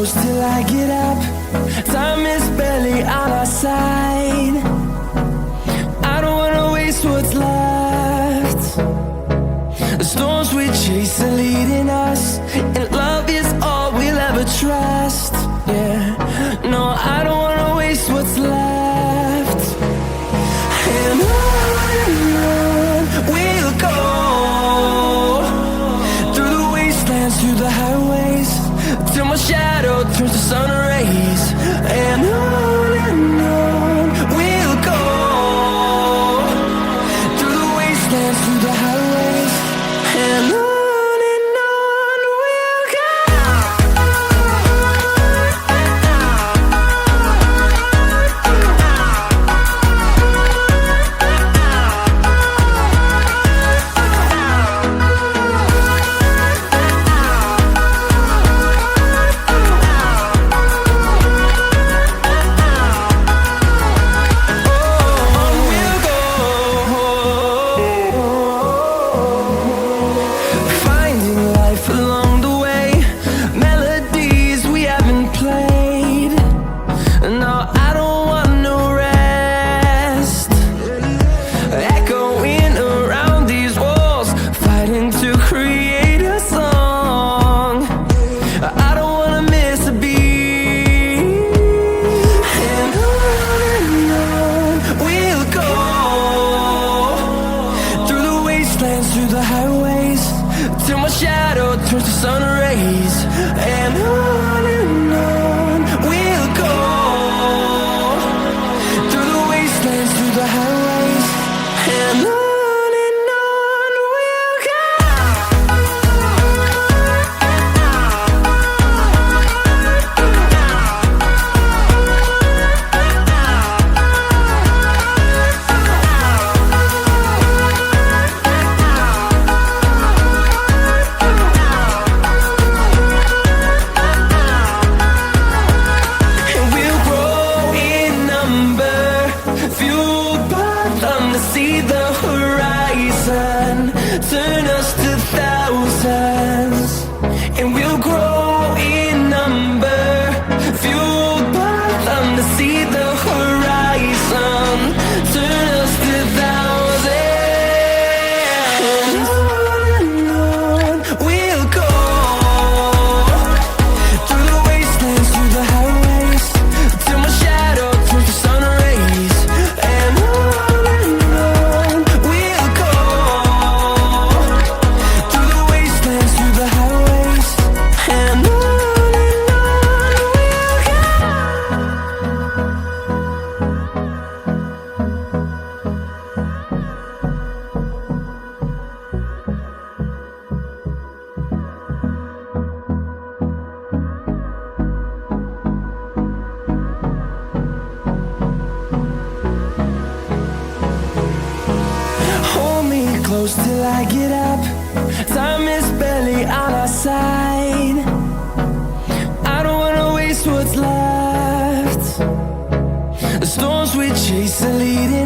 close till I get up. Time is barely on our side. I don't wanna waste what's left. The storms we chase are leading us, and love is all we'll ever trust. Yeah, no, I don't wanna waste what's left. And on we'll go, through the wastelands, through the highways, till my shadow turns to sun rays. And on we'll go, through the wastelands, through the highways, and on we'll go. Through the highways, till my shadow turns to sun rays. And on we'll go, through the wastelands, through the highways, and on we'll go. See the horizon, turn us to thousands, and we'll grow in number, fueled by them to see the horizon, turn us to thousands. And on we'll go, through the wastelands, through the highways, till my shadow turns to sun rays. And close till I get up. Time is barely on our side. I don't wanna waste what's left. The storms we chase are leading